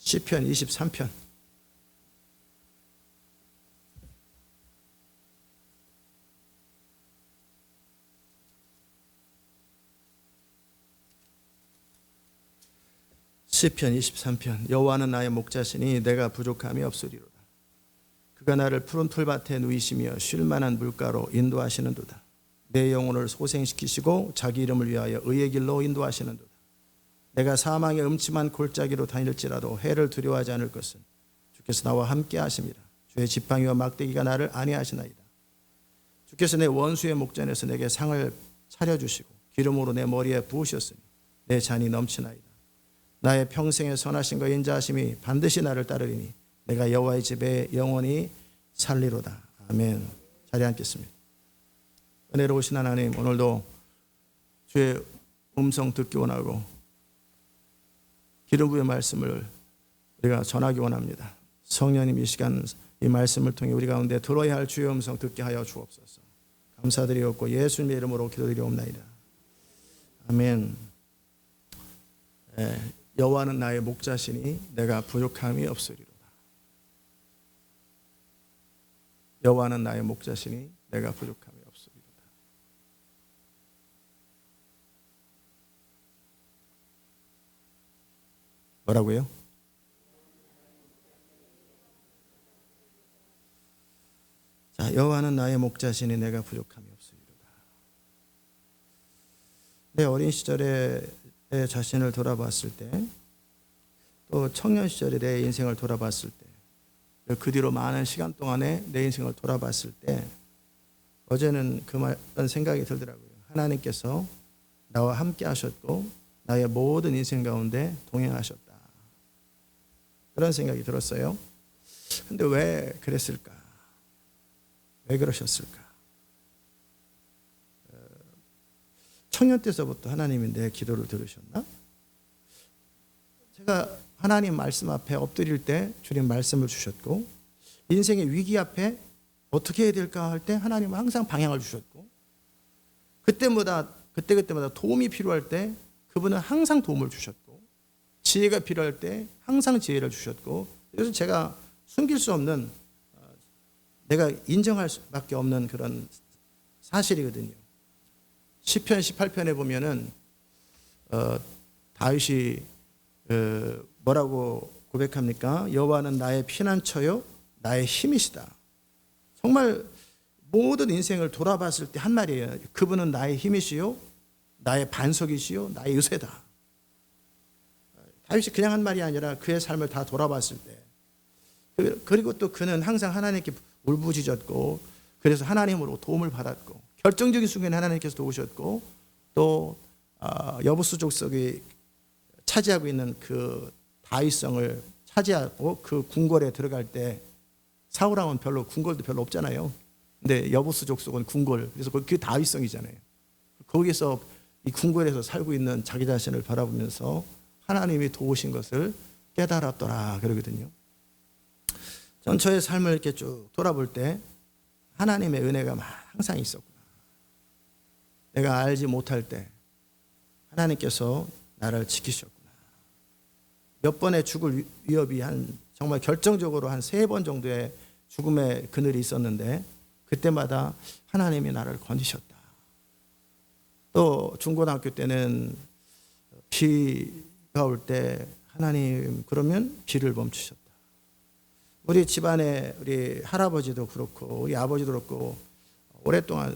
시편 23편. 시편 23편. 여호와는 나의 목자시니 내가 부족함이 없으리로다. 그가 나를 푸른 풀밭에 누이시며 쉴 만한 물가로 인도하시는도다. 내 영혼을 소생시키시고 자기 이름을 위하여 의의 길로 인도하시는도다. 내가 사망의 음침한 골짜기로 다닐지라도 해를 두려워하지 않을 것은 주께서 나와 함께 하심이라. 주의 지팡이와 막대기가 나를 안위하시나이다. 주께서 내 원수의 목전에서 내게 상을 차려주시고 기름으로 내 머리에 부으셨으니 내 잔이 넘치나이다. 나의 평생의 선하심과 인자하심이 반드시 나를 따르리니 내가 여호와의 집에 영원히 살리로다. 아멘. 자리에 앉겠습니다. 은혜로우신 하나님, 오늘도 주의 음성 듣기 원하고 기름 부의 말씀을 우리가 전하기 원합니다. 성령님, 이 시간 이 말씀을 통해 우리 가운데 들어야 할 주의 음성 듣게 하여 주옵소서. 감사드리옵고 예수님의 이름으로 기도드리옵나이다. 아멘. 여호와는 나의 목자시니 내가 부족함이 없으리로다. 여호와는 나의 목자시니 내가 부족함이 없으리로다. 뭐라고요? 자, 여호와는 나의 목자시니 내가 부족함이 없으리로다. 내 어린 시절에 내 자신을 돌아봤을 때, 또 청년 시절에 내 인생을 돌아봤을 때, 그 뒤로 많은 시간 동안에 내 인생을 돌아봤을 때, 어제는 그런 생각이 들더라고요. 하나님께서 나와 함께 하셨고 나의 모든 인생 가운데 동행하셨다. 그런 생각이 들었어요. 근데 왜 그랬을까? 왜 그러셨을까? 청년 때서부터 하나님이 내 기도를 들으셨나? 제가 하나님 말씀 앞에 엎드릴 때 주님 말씀을 주셨고, 인생의 위기 앞에 어떻게 해야 될까 할 때 하나님은 항상 방향을 주셨고, 그때마다 도움이 필요할 때 그분은 항상 도움을 주셨고, 지혜가 필요할 때 항상 지혜를 주셨고, 그래서 제가 숨길 수 없는, 내가 인정할 수밖에 없는 그런 사실이거든요. 시편 18편에 보면은 다윗이 뭐라고 고백합니까? 여호와는 나의 피난처요 나의 힘이시다. 정말 모든 인생을 돌아봤을 때 한 말이에요. 그분은 나의 힘이시요 나의 반석이시요 나의 요새다. 다윗이 그냥 한 말이 아니라 그의 삶을 다 돌아봤을 때, 그리고 또 그는 항상 하나님께 울부짖었고, 그래서 하나님으로 도움을 받았고, 결정적인 순간에 하나님께서 도우셨고, 또 여부수 족속이 차지하고 있는 그 다윗성을 차지하고 그 궁궐에 들어갈 때, 사울왕은 별로 궁궐도 별로 없잖아요. 근데 여부수 족속은 궁궐, 그래서 그게 다윗성이잖아요. 거기서 이 궁궐에서 살고 있는 자기 자신을 바라보면서 하나님이 도우신 것을 깨달았더라 그러거든요. 전 저의 삶을 이렇게 쭉 돌아볼 때 하나님의 은혜가 항상 있었구나. 내가 알지 못할 때 하나님께서 나를 지키셨구나. 몇 번의 죽을 위협이 정말 결정적으로 한 3번 정도의 죽음의 그늘이 있었는데, 그때마다 하나님이 나를 건지셨다. 또 중고등학교 때는 비가 올 때 하나님 그러면 비를 멈추셨다. 우리 집안에 우리 할아버지도 그렇고 우리 아버지도 그렇고 오랫동안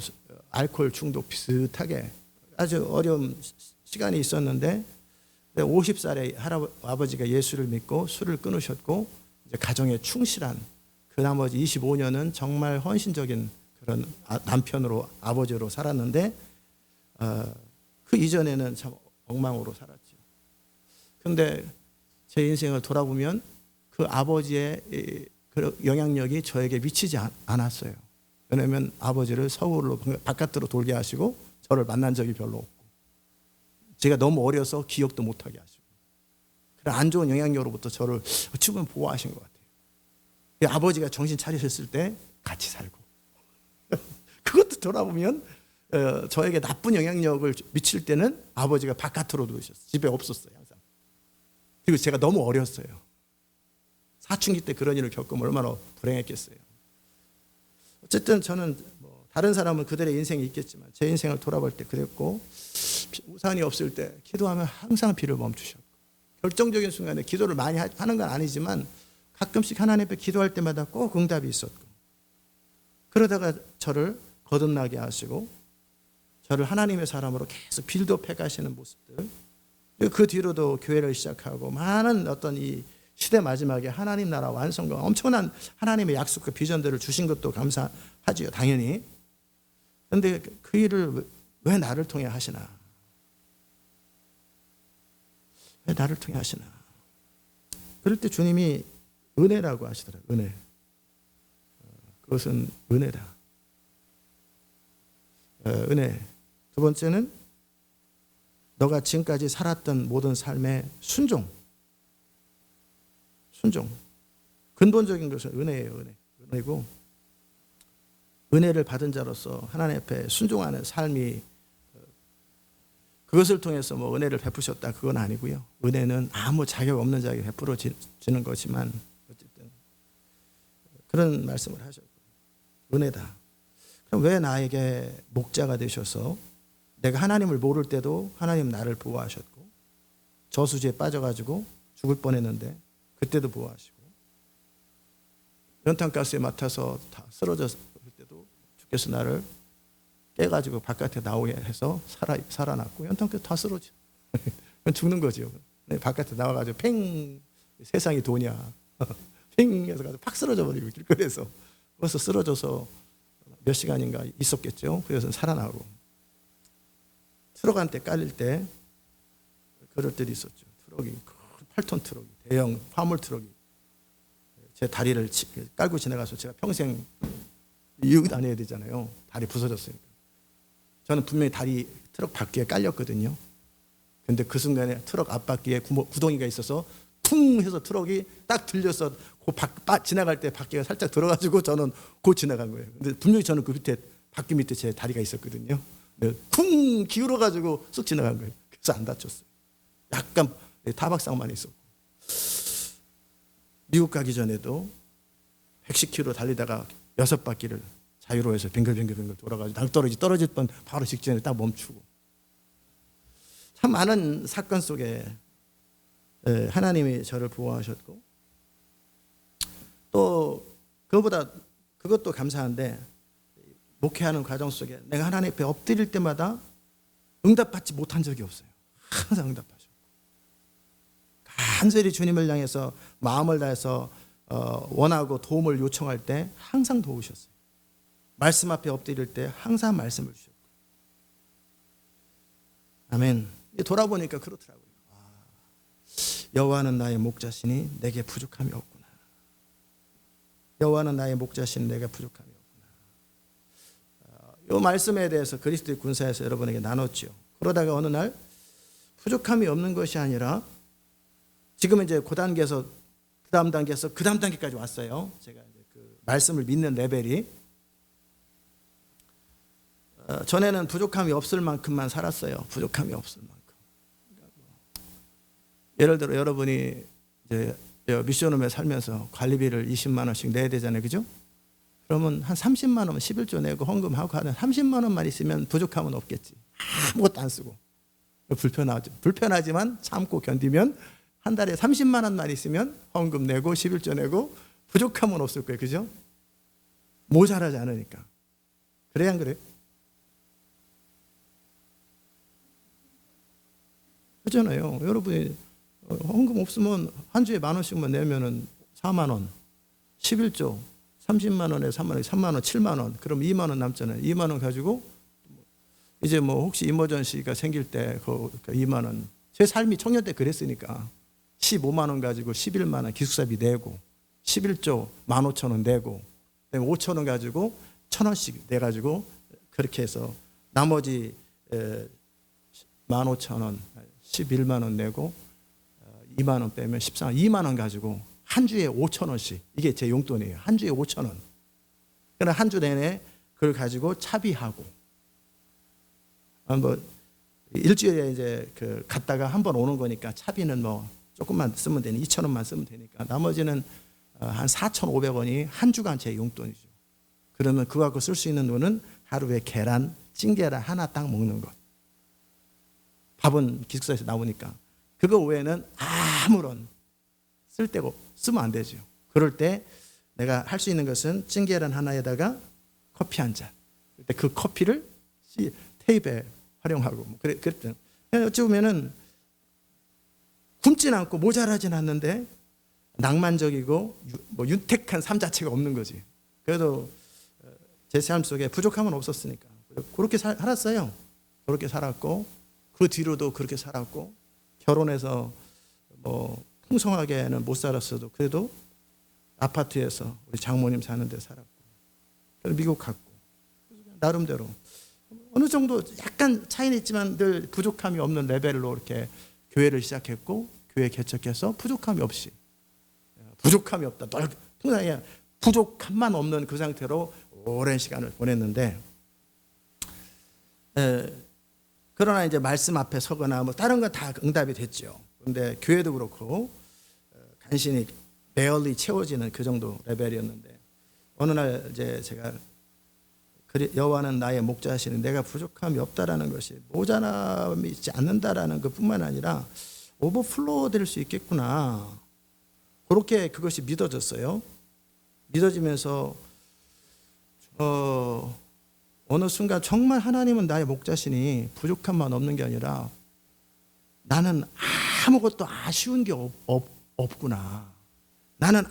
알코올 중독 비슷하게 아주 어려운 시간이 있었는데, 50살에 아버지가 예수를 믿고 술을 끊으셨고 이제 가정에 충실한 그 나머지 25년은 정말 헌신적인 그런 남편으로, 아버지로 살았는데, 그 이전에는 참 엉망으로 살았죠. 그런데 제 인생을 돌아보면 그 아버지의 영향력이 저에게 미치지 않았어요. 왜냐하면 아버지를 서울로 바깥으로 돌게 하시고 저를 만난 적이 별로 없고, 제가 너무 어려서 기억도 못하게 하시고, 그런 안 좋은 영향력으로부터 저를 어찌 보면 보호하신 것 같아요. 아버지가 정신 차리셨을 때 같이 살고 그것도 돌아보면 저에게 나쁜 영향력을 미칠 때는 아버지가 바깥으로 두셨어요. 집에 없었어요 항상. 그리고 제가 너무 어렸어요. 사춘기 때 그런 일을 겪으면 얼마나 불행했겠어요. 어쨌든 저는 뭐 다른 사람은 그들의 인생이 있겠지만 제 인생을 돌아볼 때 그랬고, 우산이 없을 때 기도하면 항상 비를 멈추셨고, 결정적인 순간에 기도를 많이 하는 건 아니지만 가끔씩 하나님 앞에 기도할 때마다 꼭 응답이 있었고, 그러다가 저를 거듭나게 하시고 저를 하나님의 사람으로 계속 빌드업해 가시는 모습들, 그 뒤로도 교회를 시작하고 많은 어떤 이 시대 마지막에 하나님 나라 완성과 엄청난 하나님의 약속과 비전들을 주신 것도 감사하지요, 당연히. 그런데 그 일을 왜 나를 통해 하시나? 왜 나를 통해 하시나? 그럴 때 주님이 은혜라고 하시더라고요. 은혜. 그것은 은혜다. 은혜. 두 번째는 너가 지금까지 살았던 모든 삶의 순종. 순종. 근본적인 것은 은혜예요. 은혜. 은혜고, 은혜를 받은 자로서 하나님 앞에 순종하는 삶이, 그것을 통해서 뭐 은혜를 베푸셨다, 그건 아니고요. 은혜는 아무 자격 없는 자에게 베풀어지는 거지만 어쨌든 그런 말씀을 하셨고, 은혜다. 그럼 왜 나에게 목자가 되셔서 내가 하나님을 모를 때도 하나님 나를 보호하셨고, 저수지에 빠져가지고 죽을 뻔했는데 그때도 보호하시고, 연탄가스에 맡아서 다 쓰러졌을 때도 주께서 나를 깨가지고 바깥에 나오게 해서 살아났고, 연탄가스 다 쓰러져. 죽는 거죠. 바깥에 나와가지고 팽, 세상이 도냐. 팽 해서 가지고 팍 쓰러져 버리고 길거리에서. 거기서 쓰러져서 몇 시간인가 있었겠죠. 그래서 살아나고. 트럭한테 깔릴 때 그럴 때도 있었죠. 트럭이 8톤 트럭이, 대형 화물 트럭이 제 다리를 깔고 지나가서 제가 평생 이유 다녀야 되잖아요. 다리 부서졌으니까. 저는 분명히 다리 트럭 바퀴에 깔렸거든요. 근데 그 순간에 트럭 앞바퀴에 구덩이가 있어서 퉁 해서 트럭이 딱 들려서 지나갈 때 바퀴가 살짝 들어가지고 저는 곧 지나간 거예요. 근데 분명히 저는 그 밑에, 바퀴 밑에 제 다리가 있었거든요. 쿵 기울어가지고 쑥 지나간 거예요. 그래서 안 다쳤어요. 약간 타박상만 있었고. 미국 가기 전에도 110km 달리다가 6바퀴를 자유로워서 뱅글뱅글 돌아가지고 낭떠러지 떨어질 뻔 바로 직전에 딱 멈추고. 참 많은 사건 속에 하나님이 저를 보호하셨고, 또 그것도 감사한데, 목회하는 과정 속에 내가 하나님 앞에 엎드릴 때마다 응답받지 못한 적이 없어요. 항상 응답하셨고, 간절히 주님을 향해서 마음을 다해서 원하고 도움을 요청할 때 항상 도우셨어요. 말씀 앞에 엎드릴 때 항상 말씀을 주셨고. 아멘. 돌아보니까 그렇더라고요. 여호와는 나의 목자시니 내게 부족함이 없구나. 여호와는 나의 목자시니 내게 부족함이 없구나. 이 말씀에 대해서 그리스도의 군사에서 여러분에게 나눴죠. 그러다가 어느 날 부족함이 없는 것이 아니라, 지금은 이제 그 단계에서 그 다음 단계에서 그 다음 단계까지 왔어요. 제가 이제 그 말씀을 믿는 레벨이. 전에는 부족함이 없을 만큼만 살았어요. 부족함이 없을 만큼. 예를 들어 여러분이 이제 미션홈에 살면서 관리비를 20만 원씩 내야 되잖아요. 그죠? 그러면 한 30만 원은 11조 내고 헌금하고 하는 30만 원만 있으면 부족함은 없겠지. 아무것도 안 쓰고. 불편하죠. 불편하지만 참고 견디면 한 달에 30만 원만 있으면 헌금 내고 11조 내고 부족함은 없을 거예요. 그죠? 모자라지 않으니까. 그래야 안 그래요? 그렇잖아요. 여러분이 헌금 없으면 한 주에 10,000원씩만 내면은 4만 원, 11조, 30만 원에 3만 원, 3만 원, 7만 원, 그럼 2만 원 남잖아요. 2만 원 가지고 이제 뭐 혹시 이머전시가 생길 때 그 2만 원. 제 삶이 청년 때 그랬으니까 15만 원 가지고 11만 원 기숙사비 내고 11조 15,000원 내고, 그다음에 5,000원 가지고 1,000원씩 내 가지고 그렇게 해서 나머지 15,000원, 11만 원 내고 2만 원 빼면 14만, 2만 원 가지고 한 주에 5,000원씩, 이게 제 용돈이에요. 한 주에 5,000원. 그러나 한 주 내내 그걸 가지고 차비하고, 뭐 일주일에 이제 갔다가 한 번 오는 거니까 차비는 뭐 조금만 쓰면 되니 2,000원만 쓰면 되니까 나머지는 한 4,500원이 한 주간 제 용돈이죠. 그러면 그거 갖고 쓸 수 있는 돈은 하루에 계란, 찐계란 하나 딱 먹는 것. 밥은 기숙사에서 나오니까. 그거 외에는 아무런 쓸데고 쓰면 안 되죠. 그럴 때 내가 할 수 있는 것은 찐계란 하나에다가 커피 한 잔. 그때 그 커피를 테이프에 활용하고 그랬더니 어찌 보면은 굶진 않고 모자라진 않는데 낭만적이고 뭐 윤택한 삶 자체가 없는 거지. 그래도 제 삶 속에 부족함은 없었으니까 그렇게 살았어요. 그렇게 살았고 그 뒤로도 그렇게 살았고 결혼해서 뭐 풍성하게는 못 살았어도 그래도 아파트에서 우리 장모님 사는 데 살았고 미국 갔고 나름대로 어느 정도 약간 차이는 있지만 늘 부족함이 없는 레벨로 이렇게 교회를 시작했고 교회 개척해서 부족함이 없이 부족함이 없다. 통상 부족함만 없는 그 상태로 오랜 시간을 보냈는데 그러나 이제 말씀 앞에 서거나 뭐 다른 건 다 응답이 됐죠. 그런데 교회도 그렇고 간신히 배얼리 채워지는 그 정도 레벨이었는데 어느 날 이제 제가 여호와는 나의 목자시니 내가 부족함이 없다라는 것이 모자람이 있지 않는다라는 것뿐만 아니라 오버플로우 될 수 있겠구나. 그렇게 그것이 믿어졌어요. 믿어지면서 어느 순간 정말 하나님은 나의 목자시니 부족함만 없는 게 아니라 나는 아무것도 아쉬운 게 없구나. 나는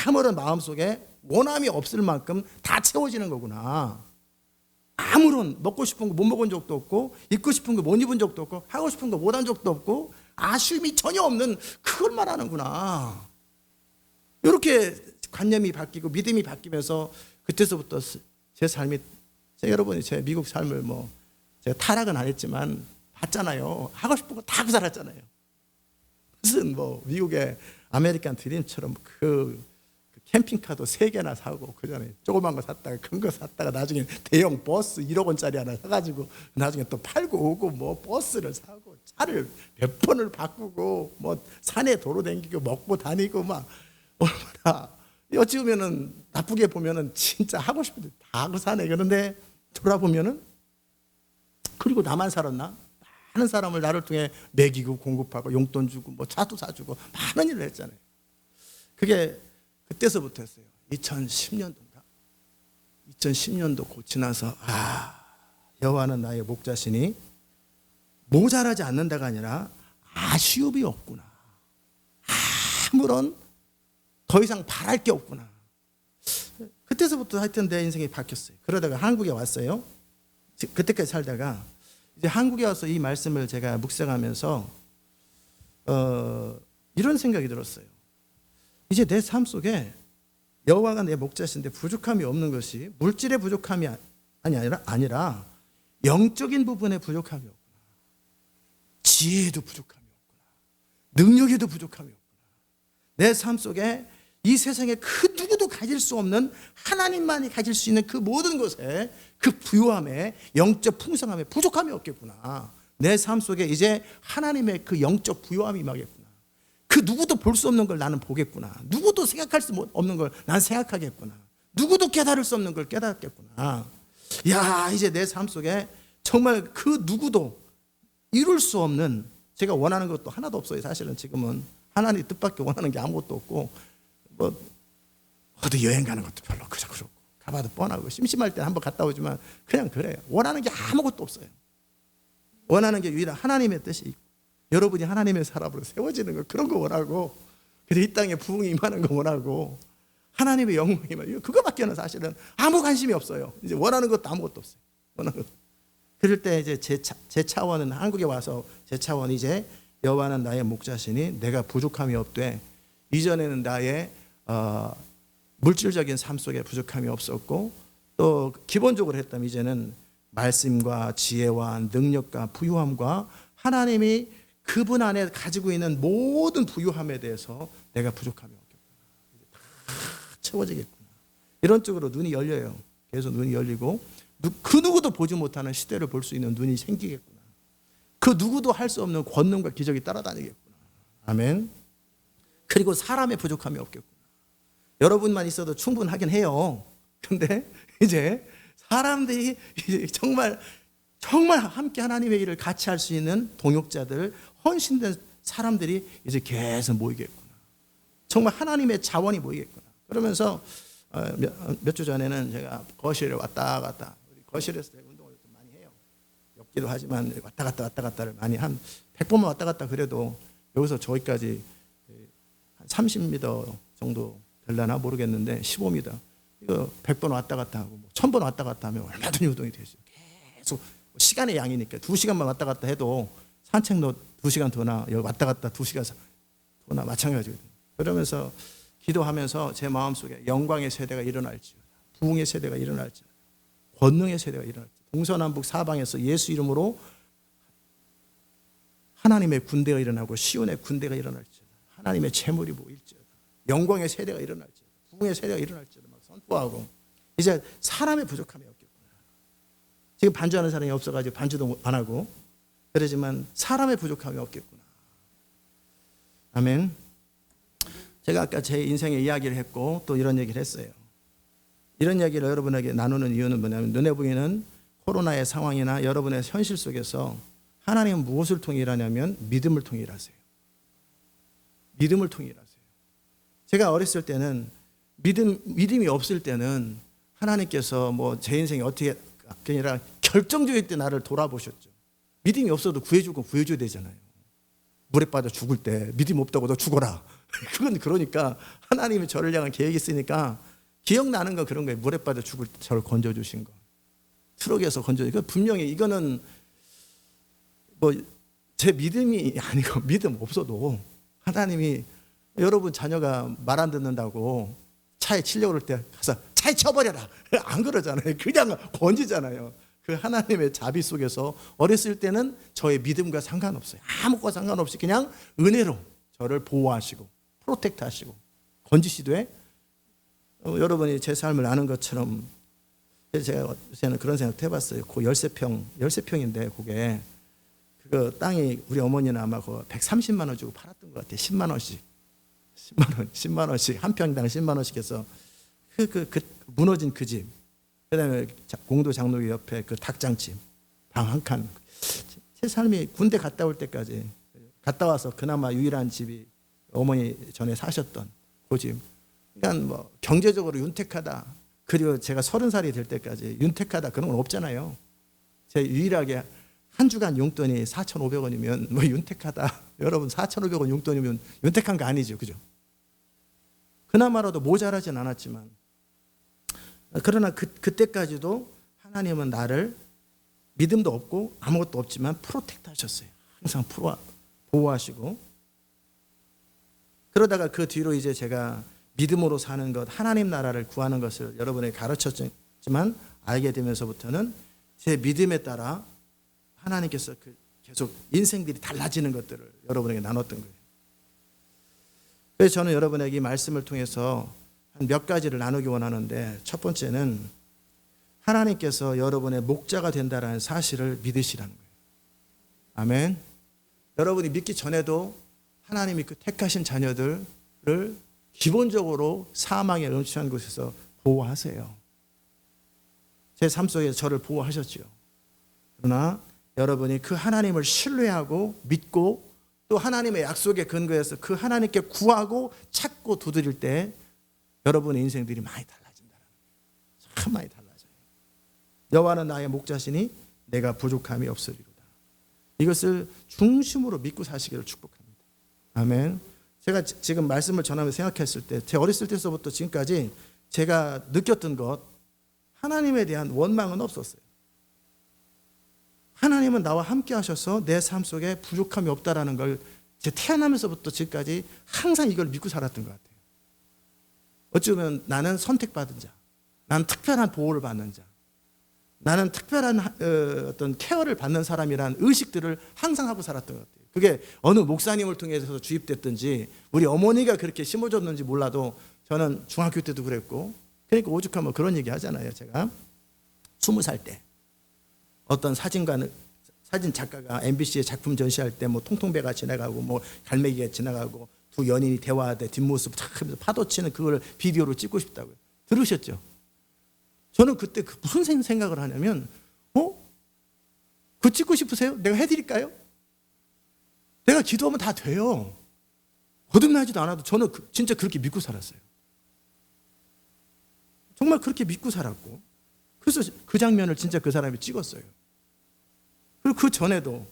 아무런 마음속에 원함이 없을 만큼 다 채워지는 거구나. 아무런 먹고 싶은 거 못 먹은 적도 없고 입고 싶은 거 못 입은 적도 없고 하고 싶은 거 못 한 적도 없고 아쉬움이 전혀 없는 그걸 말하는구나. 이렇게 관념이 바뀌고 믿음이 바뀌면서 그때서부터 제 삶이 여러분이 제 미국 삶을 뭐 제가 타락은 안 했지만 봤잖아요. 하고 싶은 거 다 하고 살았잖아요. 무슨 뭐 미국의 아메리칸 드림처럼 그 캠핑카도 3개나 사고 그 전에 조그만 거 샀다가 큰 거 샀다가 나중에 대형 버스 1억 원짜리 하나 사가지고 나중에 또 팔고 오고 뭐 버스를 사고 차를 몇 번을 바꾸고 뭐 산에 도로 다니고 먹고 다니고 막 얼마나 어찌 보면은 나쁘게 보면은 진짜 하고 싶은데 다 하고 사네. 그런데 돌아보면은 그리고 나만 살았나? 많은 사람을 나를 통해 먹이고 공급하고 용돈 주고 뭐 차도 사주고 많은 일을 했잖아요. 그게 그때서부터 했어요. 2010년도인가? 2010년도 곧 지나서 여호와는 나의 목자시니 모자라지 않는다가 아니라 아쉬움이 없구나. 아무런 더 이상 바랄 게 없구나. 그때서부터 하여튼 내 인생이 바뀌었어요. 그러다가 한국에 왔어요. 그때까지 살다가 이제 한국에 와서 이 말씀을 제가 묵상하면서 이런 생각이 들었어요. 이제 내 삶 속에 여호와가 내 목자신데 부족함이 없는 것이 물질의 부족함이 아니라 영적인 부분의 부족함이 없구나. 지혜에도 부족함이 없구나. 능력에도 부족함이 없구나. 내 삶 속에 이 세상에 그 누구도 가질 수 없는 하나님만이 가질 수 있는 그 모든 것에 그 부요함에 영적 풍성함에 부족함이 없겠구나. 내 삶 속에 이제 하나님의 그 영적 부요함이 임하겠구나. 그 누구도 볼 수 없는 걸 나는 보겠구나. 누구도 생각할 수 없는 걸 난 생각하겠구나. 누구도 깨달을 수 없는 걸 깨닫겠구나. 야, 이제 내 삶 속에 정말 그 누구도 이룰 수 없는, 제가 원하는 것도 하나도 없어요. 사실은 지금은 하나님 뜻밖에 원하는 게 아무것도 없고 뭐 어디 여행 가는 것도 별로 그렇고 가봐도 뻔하고 심심할 때 한번 갔다 오지만 그냥 그래요. 원하는 게 아무것도 없어요. 원하는 게 유일한 하나님의 뜻이 있고 여러분이 하나님의 사람으로 세워지는 거 그런 거 원하고 그래서 이 땅에 부흥이 임하는 거 원하고 하나님의 영광이 임하는 그거밖에는 사실은 아무 관심이 없어요. 이제 원하는 것도 아무것도 없어요. 원하는 것. 그럴 때 이제 제 차원은 한국에 와서 제 차원이 이제 여호와는 나의 목자시니 내가 부족함이 없되 이전에는 나의 물질적인 삶 속에 부족함이 없었고 또 기본적으로 했다면 이제는 말씀과 지혜와 능력과 부유함과 하나님이 그분 안에 가지고 있는 모든 부유함에 대해서 내가 부족함이 없겠구나. 다 채워지겠구나. 이런 쪽으로 눈이 열려요. 계속 눈이 열리고 그 누구도 보지 못하는 시대를 볼 수 있는 눈이 생기겠구나. 그 누구도 할 수 없는 권능과 기적이 따라다니겠구나. 아멘. 그리고 사람의 부족함이 없겠구나. 여러분만 있어도 충분하긴 해요. 근데 이제 사람들이 이제 정말 함께 하나님의 일을 같이 할 수 있는 동역자들, 헌신된 사람들이 이제 계속 모이겠구나. 정말 하나님의 자원이 모이겠구나. 그러면서 몇 주 전에는 제가 거실에 왔다 갔다, 우리 거실에서 운동을 좀 많이 해요. 엽기도 하지만 왔다 갔다를 많이 한 100번만 왔다 갔다 그래도 여기서 저기까지 한 30m 정도 될려나 모르겠는데 15m. 이거 100번 왔다 갔다 하고 1000번 왔다 갔다 하면 얼마든지 운동이 되죠. 계속 시간의 양이니까 2시간만 왔다 갔다 해도 산책로 2시간 도나 여기 왔다 갔다 2시간 도나 마찬가지거든요. 그러면서 기도하면서 제 마음속에 영광의 세대가 일어날지어다, 부흥의 세대가 일어날지어다, 권능의 세대가 일어날지어다, 동서남북 사방에서 예수 이름으로 하나님의 군대가 일어나고 시온의 군대가 일어날지어다, 하나님의 재물이 모일지어다, 영광의 세대가 일어날지어다, 부흥의 세대가 일어날지어다 막 선포하고, 이제 사람의 부족함이 없겠구나. 지금 반주하는 사람이 없어가지고 반주도 안 하고 그러지만 사람의 부족함이 없겠구나. 아멘. 제가 아까 제 인생의 이야기를 했고 또 이런 얘기를 했어요. 이런 얘기를 여러분에게 나누는 이유는 뭐냐면, 눈에 보이는 코로나의 상황이나 여러분의 현실 속에서 하나님은 무엇을 통해 일하냐면 믿음을 통해 일하세요. 믿음을 통해 일하세요. 제가 어렸을 때는 믿음이 없을 때는 하나님께서 뭐 제 인생이 어떻게 아니라 결정적일 때 나를 돌아보셨죠. 믿음이 없어도 구해줘야 되잖아요. 물에 빠져 죽을 때 믿음 없다고 너 죽어라. 그건 그러니까 하나님이 저를 향한 계획이 있으니까 기억나는 건 그런 거예요. 물에 빠져 죽을 때 저를 건져주신 거. 트럭에서 건져주신 거. 분명히 이거는 뭐 제 믿음이 아니고 믿음 없어도 하나님이, 여러분 자녀가 말 안 듣는다고 차에 치려고 그럴 때 가서 차에 쳐버려라. 안 그러잖아요. 그냥 건지잖아요. 그 하나님의 자비 속에서 어렸을 때는 저의 믿음과 상관없어요. 아무것과 상관없이 그냥 은혜로 저를 보호하시고 프로텍트 하시고 건지시되, 여러분이 제 삶을 아는 것처럼 제가 요새는 그런 생각도 해봤어요. 그 13평인데 그게 그 땅이 우리 어머니는 아마 그 130만 원 주고 팔았던 것 같아요. 10만 원씩 한 평당 10만 원씩 해서 그 무너진 그 집, 그다음에 공도 장로교 옆에 그 닭장집 방 한 칸. 제 삶이 군대 갔다 올 때까지, 갔다 와서 그나마 유일한 집이 어머니 전에 사셨던 그 집. 그러니까 뭐 경제적으로 윤택하다, 그리고 제가 30살이 될 때까지 윤택하다 그런 건 없잖아요. 제 유일하게 한 주간 용돈이 4,500원이면 뭐 윤택하다. 여러분 4,500원 용돈이면 윤택한 거 아니죠, 그죠? 그나마라도 모자라진 않았지만, 그러나 그때까지도 하나님은 나를 믿음도 없고 아무것도 없지만 프로텍트 하셨어요. 항상 보호하시고. 그러다가 그 뒤로 이제 제가 믿음으로 사는 것, 하나님 나라를 구하는 것을 여러분에게 가르쳤지만 알게 되면서부터는 제 믿음에 따라 하나님께서 계속 인생들이 달라지는 것들을 여러분에게 나눴던 거예요. 그래서 저는 여러분에게 이 말씀을 통해서 한 몇 가지를 나누기 원하는데, 첫 번째는 하나님께서 여러분의 목자가 된다는 사실을 믿으시라는 거예요. 아멘. 여러분이 믿기 전에도 하나님이 그 택하신 자녀들을 기본적으로 사망의 음침한 곳에서 보호하세요. 제 삶 속에 저를 보호하셨죠. 그러나 여러분이 그 하나님을 신뢰하고 믿고 또 하나님의 약속에 근거해서 그 하나님께 구하고 찾고 두드릴 때 여러분의 인생들이 많이 달라진다는 거예요. 참 많이 달라져요. 여호와는 나의 목자시니 내가 부족함이 없으리로다. 이것을 중심으로 믿고 사시기를 축복합니다. 아멘. 제가 지금 말씀을 전하면서 생각했을 때, 제 어렸을 때서부터 지금까지 제가 느꼈던 것, 하나님에 대한 원망은 없었어요. 하나님은 나와 함께 하셔서 내 삶 속에 부족함이 없다라는 걸 제 태어나면서부터 지금까지 항상 이걸 믿고 살았던 것 같아요. 어쩌면 나는 선택받은 자, 나는 특별한 보호를 받는 자, 나는 특별한 어떤 케어를 받는 사람이라는 의식들을 항상 하고 살았던 것 같아요. 그게 어느 목사님을 통해서 주입됐든지 우리 어머니가 그렇게 심어줬는지 몰라도 저는 중학교 때도 그랬고, 그러니까 오죽하면 그런 얘기 하잖아요. 제가 20살 때 어떤 사진 작가가 MBC에 작품 전시할 때 뭐 통통배가 지나가고 뭐 갈매기가 지나가고 두 연인이 대화하되 뒷모습 탁 하면서 파도 치는 그걸 비디오로 찍고 싶다고요. 들으셨죠? 저는 그때 무슨 생각을 하냐면 그거 찍고 싶으세요? 내가 해드릴까요? 내가 기도하면 다 돼요. 거듭나지도 않아도 저는 진짜 그렇게 믿고 살았어요. 정말 그렇게 믿고 살았고, 그래서 그 장면을 진짜 그 사람이 찍었어요. 그리고 그 전에도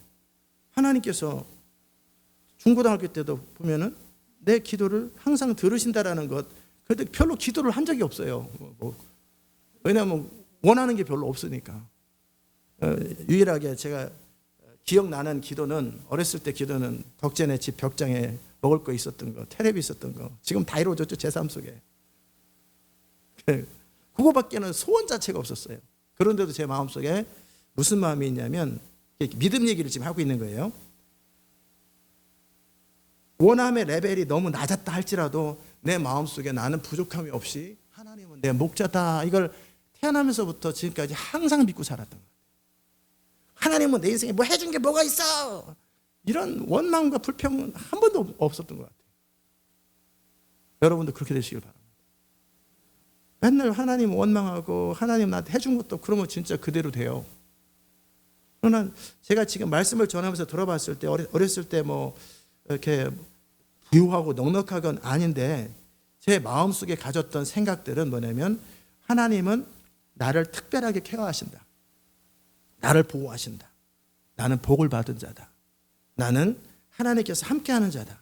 하나님께서 중고등학교 때도 보면은 내 기도를 항상 들으신다라는 것, 그런데 별로 기도를 한 적이 없어요. 왜냐하면 원하는 게 별로 없으니까. 유일하게 제가 기억나는 기도는, 어렸을 때 기도는 덕전의 집 벽장에 먹을 거 있었던 거, 텔레비 있었던 거, 지금 다 이루어졌죠, 제 삶 속에. 그거밖에는 소원 자체가 없었어요. 그런데도 제 마음속에 무슨 마음이 있냐면, 믿음 얘기를 지금 하고 있는 거예요. 원함의 레벨이 너무 낮았다 할지라도 내 마음속에 나는 부족함이 없이 하나님은 내 목자다, 이걸 태어나면서부터 지금까지 항상 믿고 살았던 거예요. 하나님은 내 인생에 뭐 해준 게 뭐가 있어, 이런 원망과 불평은 한 번도 없었던 것 같아요. 여러분도 그렇게 되시길 바랍니다. 맨날 하나님 원망하고 하나님 나한테 해준 것도, 그러면 진짜 그대로 돼요. 그러나 제가 지금 말씀을 전하면서 들어봤을 때, 어렸을 때 뭐 이렇게 부유하고 넉넉하건 아닌데, 제 마음속에 가졌던 생각들은 뭐냐면, 하나님은 나를 특별하게 케어하신다, 나를 보호하신다, 나는 복을 받은 자다, 나는 하나님께서 함께하는 자다,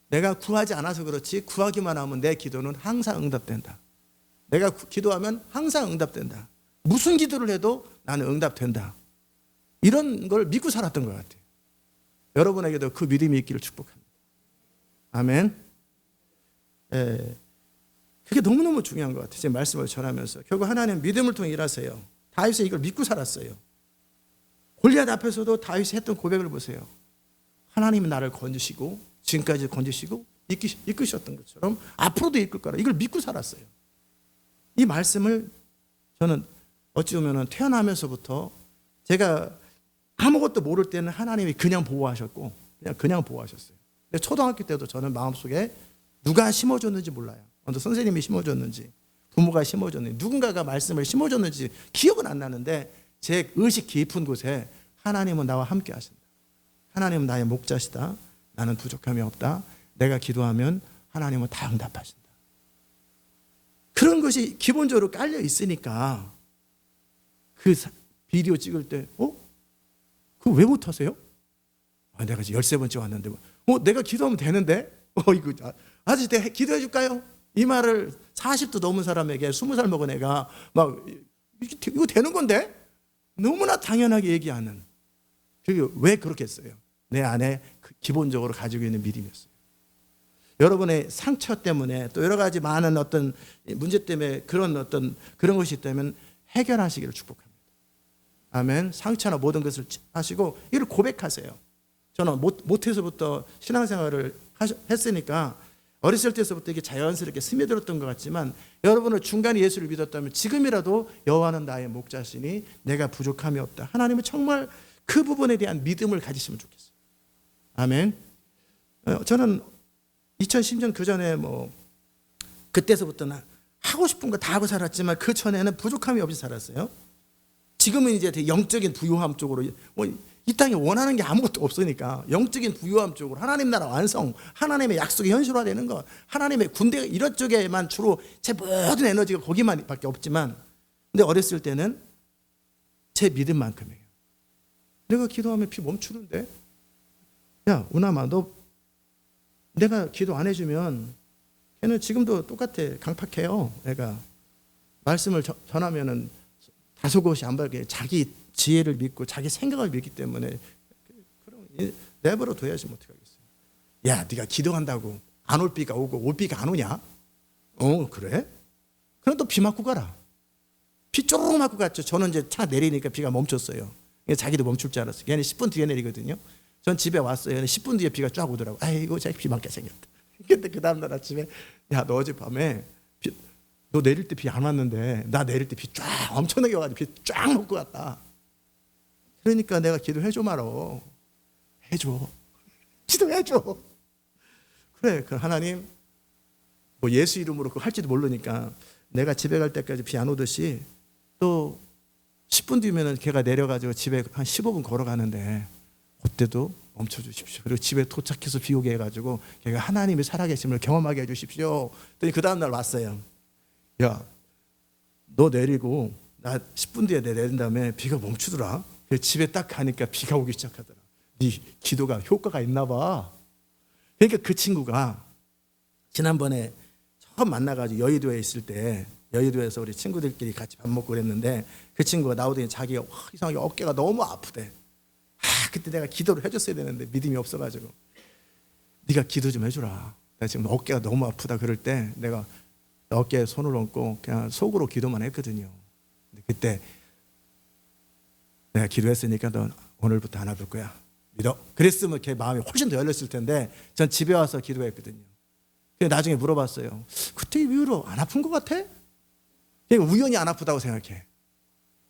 내가 구하지 않아서 그렇지 구하기만 하면 내 기도는 항상 응답된다, 내가 기도하면 항상 응답된다, 무슨 기도를 해도 나는 응답된다, 이런 걸 믿고 살았던 것 같아요. 여러분에게도 그 믿음이 있기를 축복합니다. 아멘. 그게 너무너무 중요한 것 같아요. 제 말씀을 전하면서 결국 하나님 믿음을 통해 일하세요. 다윗이 이걸 믿고 살았어요. 골리앗 앞에서도 다윗이 했던 고백을 보세요. 하나님이 나를 건지시고, 지금까지 건지시고 이끄셨던 것처럼 앞으로도 이끌 거라, 이걸 믿고 살았어요. 이 말씀을 저는 어찌 보면 태어나면서부터, 제가 아무것도 모를 때는 하나님이 그냥 보호하셨고, 그냥 보호하셨어요. 근데 초등학교 때도 저는 마음속에 누가 심어줬는지 몰라요. 먼저 선생님이 심어줬는지, 부모가 심어줬는지, 누군가가 말씀을 심어줬는지 기억은 안 나는데, 제 의식 깊은 곳에 하나님은 나와 함께 하신다, 하나님은 나의 목자시다, 나는 부족함이 없다, 내가 기도하면 하나님은 다 응답하신다, 그런 것이 기본적으로 깔려 있으니까 그 비디오 찍을 때 그거 왜 못하세요? 내가 이제 13번째 왔는데 내가 기도하면 되는데 이거 아저씨 기도해 줄까요? 이 말을 40도 넘은 사람에게 20살 먹은 애가 막 이거 되는 건데? 너무나 당연하게 얘기하는, 그게 왜 그렇게 했어요? 내 안에 기본적으로 가지고 있는 믿음이었어요. 여러분의 상처 때문에, 또 여러 가지 많은 어떤 문제 때문에 그런 것이 있다면 해결하시기를 축복합니다. 아멘. 상처나 모든 것을 하시고 이를 고백하세요. 저는 못해서부터 신앙생활을 했으니까 어렸을 때서부터 이게 자연스럽게 스며들었던 것 같지만, 여러분은 중간에 예수를 믿었다면 지금이라도 여호와는 나의 목자시니 내가 부족함이 없다, 하나님은 정말 그 부분에 대한 믿음을 가지시면 좋겠어요. 아멘. 저는 2010년 그 전에 그때서부터는 하고 싶은 거 다 하고 살았지만, 그 전에는 부족함이 없이 살았어요. 지금은 이제 되게 영적인 부유함 쪽으로, 이 땅에 원하는 게 아무것도 없으니까 영적인 부유함 쪽으로, 하나님 나라 완성, 하나님의 약속이 현실화되는 것, 하나님의 군대, 이런 쪽에만 주로 제 모든 에너지가 거기만 밖에 없지만, 근데 어렸을 때는 제 믿음만큼이에요. 내가 기도하면 비 멈추는데, 야 우남아, 너 내가 기도 안 해주면 걔는 지금도 똑같아, 강팍해요. 애가 말씀을 전하면은 다소곳이 안 밝게 자기 지혜를 믿고 자기 생각을 믿기 때문에, 그럼 내버려 둬야지 뭐 어떻게 하겠어요. 야 네가 기도한다고 안 올 비가 오고 올 비가 안 오냐? 그래? 그럼 또 비 맞고 가라. 비 쪼르륵 맞고 갔죠. 저는 이제 차 내리니까 비가 멈췄어요. 자기도 멈출 줄 알았어요. 걔는 10분 뒤에 내리거든요. 전 집에 왔어요. 10분 뒤에 비가 쫙 오더라고. 아이고 자기 비 맞게 생겼다. 근데 그 다음날 아침에, 야 너 어젯밤에 너 내릴 때 비 안 왔는데 나 내릴 때 비 쫙 엄청나게 와가지고 비 쫙 먹고 갔다. 그러니까 내가 기도해줘 말어. 해줘. 기도해줘. 그래, 그 하나님 뭐 예수 이름으로 그거 할지도 모르니까 내가 집에 갈 때까지 비 안 오듯이 또 10분 뒤면은 걔가 내려가지고 집에 한 15분 걸어가는데 그때도 멈춰주십시오. 그리고 집에 도착해서 비 오게 해가지고 걔가 하나님의 살아계심을 경험하게 해주십시오. 그랬더니 그 다음날 왔어요. 야, 너 내리고 나 10분 뒤에 내린 다음에 비가 멈추더라. 그래서 집에 딱 가니까 비가 오기 시작하더라. 네 기도가 효과가 있나 봐. 그러니까 그 친구가 지난번에 처음 만나가지고 여의도에 있을 때 여의도에서 우리 친구들끼리 같이 밥 먹고 그랬는데 그 친구가 나오더니 자기가 이상하게 어깨가 너무 아프대. 그때 내가 기도를 해줬어야 되는데 믿음이 없어가지고 네가 기도 좀 해주라. 나 지금 어깨가 너무 아프다 그럴 때 내가 어깨에 손을 얹고 그냥 속으로 기도만 했거든요. 근데 그때 내가 기도했으니까 너 오늘부터 안 아플 거야. 믿어. 그랬으면 걔 마음이 훨씬 더 열렸을 텐데 전 집에 와서 기도했거든요. 그래서 나중에 물어봤어요. 그때 이후로 안 아픈 것 같아? 그러니까 우연히 안 아프다고 생각해.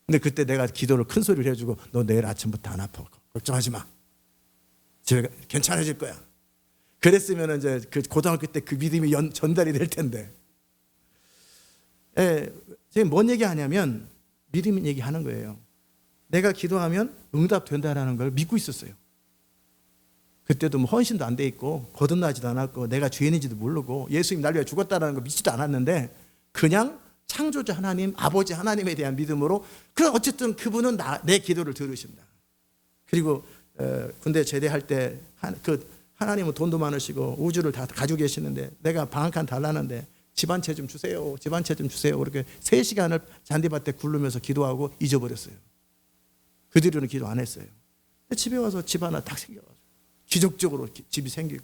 근데 그때 내가 기도를 큰 소리를 해주고 너 내일 아침부터 안 아파. 걱정하지 마. 집에 괜찮아질 거야. 그랬으면 이제 그 고등학교 때 그 믿음이 전달이 될 텐데. 지금 뭔 얘기하냐면 믿음 얘기하는 거예요. 내가 기도하면 응답된다라는 걸 믿고 있었어요. 그때도 뭐 헌신도 안 돼 있고 거듭나지도 않았고 내가 죄인인지도 모르고 예수님 날 위해 죽었다라는 거 믿지도 않았는데 그냥 창조자 하나님, 아버지 하나님에 대한 믿음으로 그럼 어쨌든 그분은 내 기도를 들으신다. 그리고 군대 제대할 때 그 하나님은 돈도 많으시고 우주를 다 가지고 계시는데 내가 방 한 칸 달라는데 집 한 채 좀 주세요. 집 한 채 좀 주세요. 그렇게 3시간을 잔디밭에 굴르면서 기도하고 잊어버렸어요. 그 뒤로는 기도 안 했어요. 집에 와서 집 하나 딱 생겨가지고 기적적으로 집이 생기고.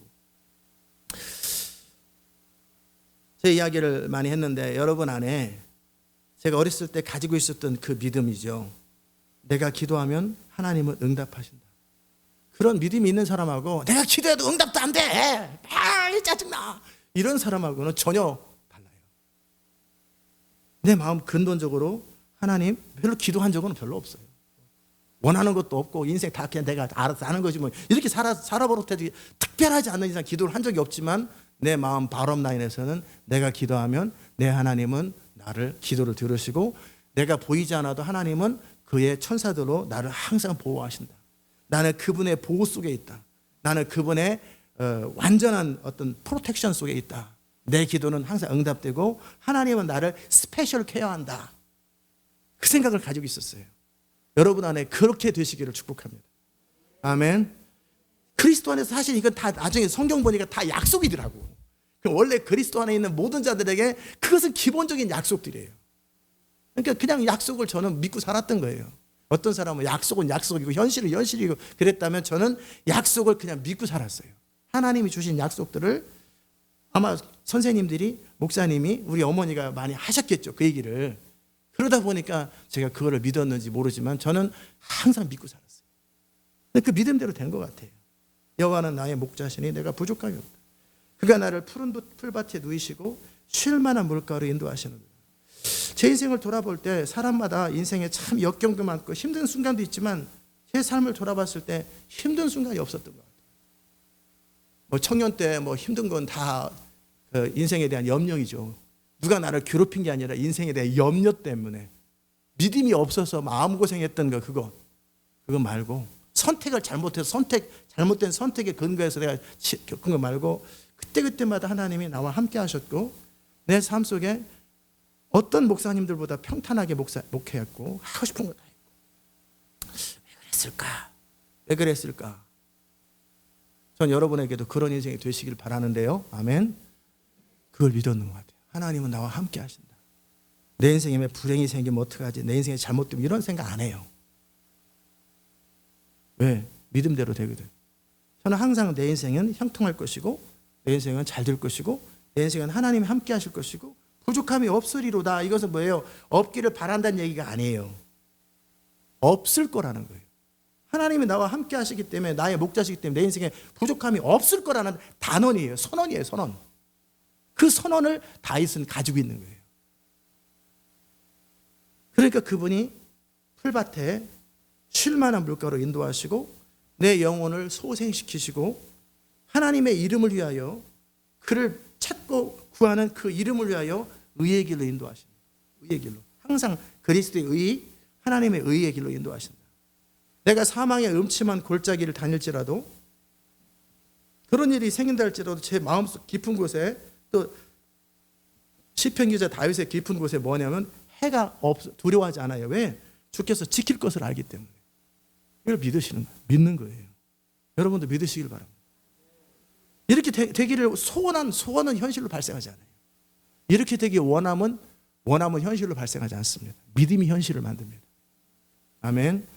제 이야기를 많이 했는데 여러분 안에 제가 어렸을 때 가지고 있었던 그 믿음이죠. 내가 기도하면 하나님은 응답하신다. 그런 믿음이 있는 사람하고 내가 기도해도 응답도 안 돼. 짜증나. 이런 사람하고는 전혀 달라요. 내 마음 근본적으로 하나님 별로 기도한 적은 별로 없어요. 원하는 것도 없고 인생 다 그냥 내가 알아서 하는 거지 뭐 이렇게 살아버릇해도 특별하지 않는 이상 기도를 한 적이 없지만 내 마음 바람 라인에서는 내가 기도하면 내 하나님은 나를 기도를 들으시고 내가 보이지 않아도 하나님은 그의 천사들로 나를 항상 보호하신다. 나는 그분의 보호 속에 있다. 나는 그분의 완전한 어떤 프로텍션 속에 있다. 내 기도는 항상 응답되고 하나님은 나를 스페셜 케어한다. 그 생각을 가지고 있었어요. 여러분 안에 그렇게 되시기를 축복합니다. 아멘. 그리스도 안에서 사실 이건 다 나중에 성경 보니까 다 약속이더라고. 원래 그리스도 안에 있는 모든 자들에게 그것은 기본적인 약속들이에요. 그러니까 그냥 약속을 저는 믿고 살았던 거예요. 어떤 사람은 약속은 약속이고 현실은 현실이고 그랬다면 저는 약속을 그냥 믿고 살았어요. 하나님이 주신 약속들을 아마 선생님들이 목사님이 우리 어머니가 많이 하셨겠죠. 그 얘기를. 그러다 보니까 제가 그거를 믿었는지 모르지만 저는 항상 믿고 살았어요. 근데 그 믿음대로 된 것 같아요. 여호와는 나의 목자시니 내가 부족함이 없다. 그가 나를 푸른 풀밭에 누이시고 쉴 만한 물가로 인도하시는구나. 제 인생을 돌아볼 때 사람마다 인생에 참 역경도 많고 힘든 순간도 있지만 제 삶을 돌아봤을 때 힘든 순간이 없었던 것 같아요. 뭐 청년 때 뭐 힘든 건 다 그 인생에 대한 염려이죠. 누가 나를 괴롭힌 게 아니라 인생에 대한 염려 때문에 믿음이 없어서 마음고생했던 거 그거 말고 선택을 잘못해서 잘못된 선택에 근거해서 내가 겪은 거 말고 그때마다 하나님이 나와 함께 하셨고 내 삶 속에 어떤 목사님들보다 평탄하게 목회했고 하고 싶은 거 다 했고 왜 그랬을까? 전 여러분에게도 그런 인생이 되시길 바라는데요. 아멘. 그걸 믿었는 것 같아요. 하나님은 나와 함께 하신다. 내 인생에 불행이 생기면 어떡하지? 내 인생에 잘못되면 이런 생각 안 해요. 왜? 믿음대로 되거든. 저는 항상 내 인생은 형통할 것이고 내 인생은 잘 될 것이고 내 인생은 하나님이 함께 하실 것이고 부족함이 없으리로다. 이것은 뭐예요? 없기를 바란다는 얘기가 아니에요. 없을 거라는 거예요. 하나님이 나와 함께 하시기 때문에 나의 목자시기 때문에 내 인생에 부족함이 없을 거라는 단언이에요. 선언이에요. 선언. 그 선언을 다윗은 가지고 있는 거예요. 그러니까 그분이 풀밭에 쉴 만한 물가로 인도하시고 내 영혼을 소생시키시고 하나님의 이름을 위하여 그를 찾고 구하는 그 이름을 위하여 의의 길로 인도하십니다. 의의 길로. 항상 그리스도의 의, 하나님의 의의 길로 인도하신다. 내가 사망의 음침한 골짜기를 다닐지라도, 그런 일이 생긴다 할지라도 제 마음속 깊은 곳에, 또 시편 기자 다윗의 깊은 곳에 뭐냐면 해가 두려워하지 않아요. 왜? 주께서 지킬 것을 알기 때문에. 이걸 믿으시는 거예요. 믿는 거예요. 여러분도 믿으시길 바랍니다. 이렇게 되기를 소원은 현실로 발생하지 않아요. 이렇게 되기 원함은 현실로 발생하지 않습니다. 믿음이 현실을 만듭니다. 아멘.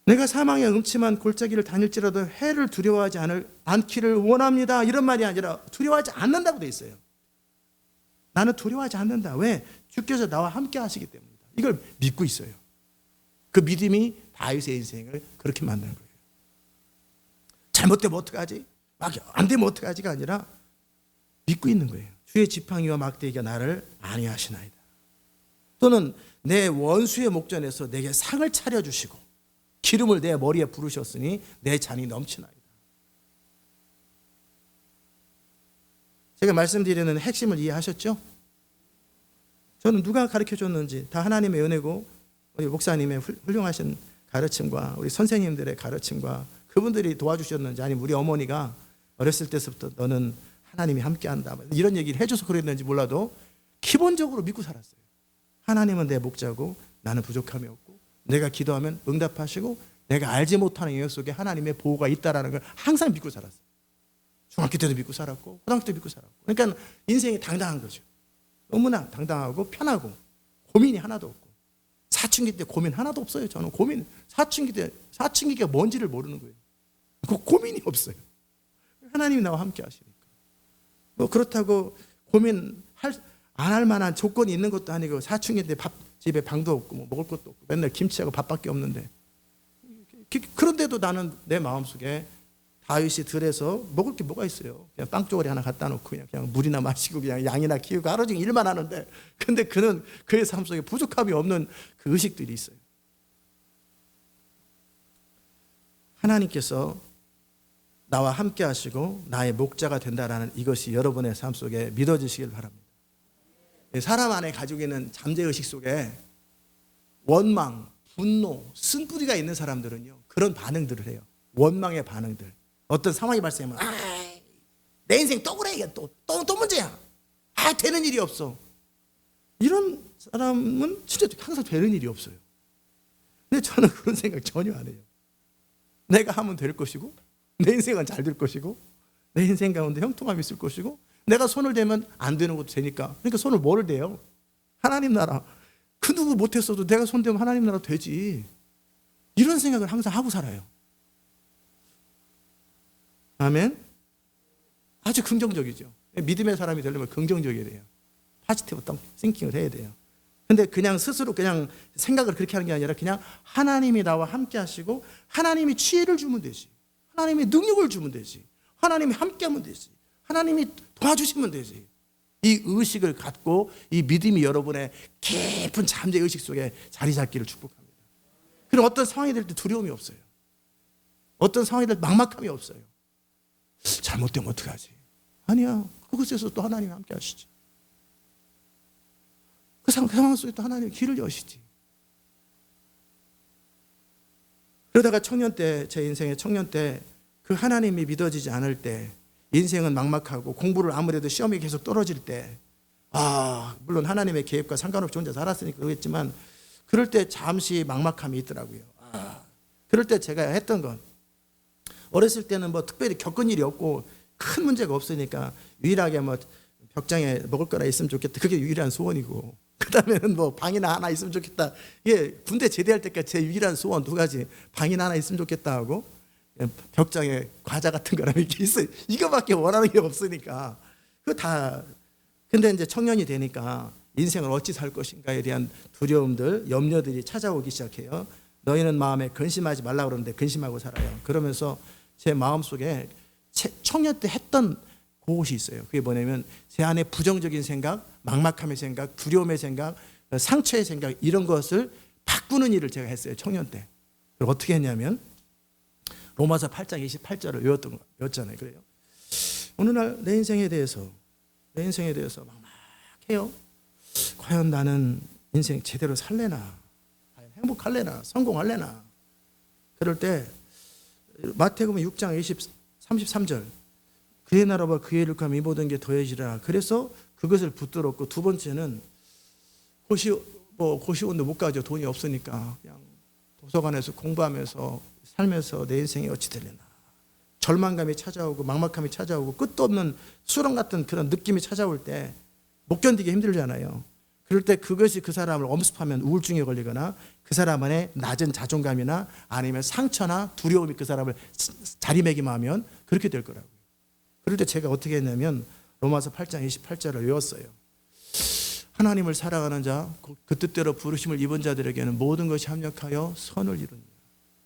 내가 사망의 음침한 골짜기를 다닐지라도 해를 두려워하지 않기를 원합니다. 이런 말이 아니라 두려워하지 않는다고 돼 있어요. 나는 두려워하지 않는다. 왜? 주께서 나와 함께 하시기 때문이다. 이걸 믿고 있어요. 그 믿음이 다윗의 인생을 그렇게 만드는 거예요. 잘못되면 어떡하지? 막 안 되면 어떡하지가 아니라 믿고 있는 거예요. 주의 지팡이와 막대기가 나를 안위하시나이다. 또는 내 원수의 목전에서 내게 상을 차려주시고 기름을 내 머리에 부으셨으니 내 잔이 넘치나이다. 제가 말씀드리는 핵심을 이해하셨죠? 저는 누가 가르쳐줬는지 다 하나님의 은혜고, 우리 목사님의 훌륭하신 가르침과 우리 선생님들의 가르침과 그분들이 도와주셨는지, 아니면 우리 어머니가 어렸을 때부터 너는 하나님이 함께한다 이런 얘기를 해줘서 그랬는지 몰라도 기본적으로 믿고 살았어요. 하나님은 내 목자고 나는 부족함이 없고, 내가 기도하면 응답하시고, 내가 알지 못하는 영역 속에 하나님의 보호가 있다라는 걸 항상 믿고 살았어요. 중학교 때도 믿고 살았고 고등학교 때도 믿고 살았고. 그러니까 인생이 당당한 거죠. 너무나 당당하고 편하고 고민이 하나도 없고. 사춘기 때 고민 하나도 없어요. 저는 사춘기 때 사춘기가 뭔지를 모르는 거예요. 그 고민이 없어요. 하나님이 나와 함께 하시니까. 뭐 그렇다고 고민 안 할 만한 조건이 있는 것도 아니고, 사춘기 때 집에 방도 없고 뭐 먹을 것도 없고 맨날 김치하고 밥밖에 없는데, 그런데도 나는 내 마음속에 다윗이 들에서 먹을 게 뭐가 있어요. 그냥 빵 쪼가리 하나 갖다 놓고 그냥 물이나 마시고 그냥 양이나 키우고 하루 종일 일만 하는데, 근데 그는 그의 삶 속에 부족함이 없는 그 의식들이 있어요. 하나님께서 나와 함께 하시고 나의 목자가 된다라는 이것이 여러분의 삶 속에 믿어지시길 바랍니다. 사람 안에 가지고 있는 잠재의식 속에 원망, 분노, 쓴뿌리가 있는 사람들은요, 그런 반응들을 해요. 원망의 반응들. 어떤 상황이 발생하면 내 인생 또 그래, 또 문제야, 되는 일이 없어. 이런 사람은 진짜 항상 되는 일이 없어요. 근데 저는 그런 생각 전혀 안 해요. 내가 하면 될 것이고, 내 인생은 잘 될 것이고, 내 인생 가운데 형통함이 있을 것이고, 내가 손을 대면 안 되는 것도 되니까. 그러니까 손을 뭐를 대요? 하나님 나라. 그 누구 못했어도 내가 손 대면 하나님 나라 되지. 이런 생각을 항상 하고 살아요. 아멘. 아주 긍정적이죠. 믿음의 사람이 되려면 긍정적이어야 돼요. 포지티브 띵킹을 해야 돼요. 근데 그냥 스스로 그냥 생각을 그렇게 하는 게 아니라, 그냥 하나님이 나와 함께 하시고, 하나님이 지혜를 주면 되지, 하나님이 능력을 주면 되지, 하나님이 함께 하면 되지, 하나님이 도와주시면 되지. 이 의식을 갖고 이 믿음이 여러분의 깊은 잠재 의식 속에 자리 잡기를 축복합니다. 그럼 어떤 상황이 될 때 두려움이 없어요. 어떤 상황이 될 때 막막함이 없어요. 잘못되면 어떡하지? 아니야. 그곳에서 또 하나님이 함께 하시지. 그 상황 속에 또 하나님이 길을 여시지. 그러다가 청년 때, 제 인생의 청년 때, 그 하나님이 믿어지지 않을 때, 인생은 막막하고 공부를 아무래도 시험이 계속 떨어질 때, 물론 하나님의 계획과 상관없이 혼자 살았으니까 그러겠지만, 그럴 때 잠시 막막함이 있더라고요. 그럴 때 제가 했던 건, 어렸을 때는 뭐 특별히 겪은 일이 없고 큰 문제가 없으니까 유일하게 뭐 벽장에 먹을 거나 있으면 좋겠다, 그게 유일한 소원이고, 그 다음에는 뭐 방이나 하나 있으면 좋겠다. 이게 군대 제대할 때까지 제 유일한 소원 두 가지, 방이나 하나 있으면 좋겠다 하고, 벽장에 과자 같은 거랑 이렇게 있어요. 이거밖에 원하는 게 없으니까. 근데 이제 청년이 되니까 인생을 어찌 살 것인가에 대한 두려움들, 염려들이 찾아오기 시작해요. 너희는 마음에 근심하지 말라고 그러는데 근심하고 살아요. 그러면서 제 마음속에 청년 때 했던 그것이 있어요. 그게 뭐냐면, 제 안에 부정적인 생각, 막막함의 생각, 두려움의 생각, 상처의 생각, 이런 것을 바꾸는 일을 제가 했어요. 청년 때. 그리고 어떻게 했냐면, 로마서 8장 28절을 외웠잖아요. 그래요. 어느 날 내 인생에 대해서 막막해요. 과연 나는 인생 제대로 살래나? 과연 행복할래나? 성공할래나? 그럴 때 마태복음 6장 33절 그의 나라와 그의 일룩함이 모든 게 더해지라. 그래서 그것을 붙들었고, 두 번째는 고시원도 못 가죠. 돈이 없으니까. 그냥 도서관에서 공부하면서 살면서 내 인생이 어찌 되려나. 절망감이 찾아오고 막막함이 찾아오고 끝도 없는 수렁 같은 그런 느낌이 찾아올 때 못 견디기 힘들잖아요. 그럴 때 그것이 그 사람을 엄습하면 우울증에 걸리거나 그 사람 안에 낮은 자존감이나 아니면 상처나 두려움이 그 사람을 자리매김하면 그렇게 될 거라고요. 그럴 때 제가 어떻게 했냐면 로마서 8장 28절을 외웠어요. 하나님을 사랑하는 자, 그 뜻대로 부르심을 입은 자들에게는 모든 것이 합력하여 선을 이루느니라.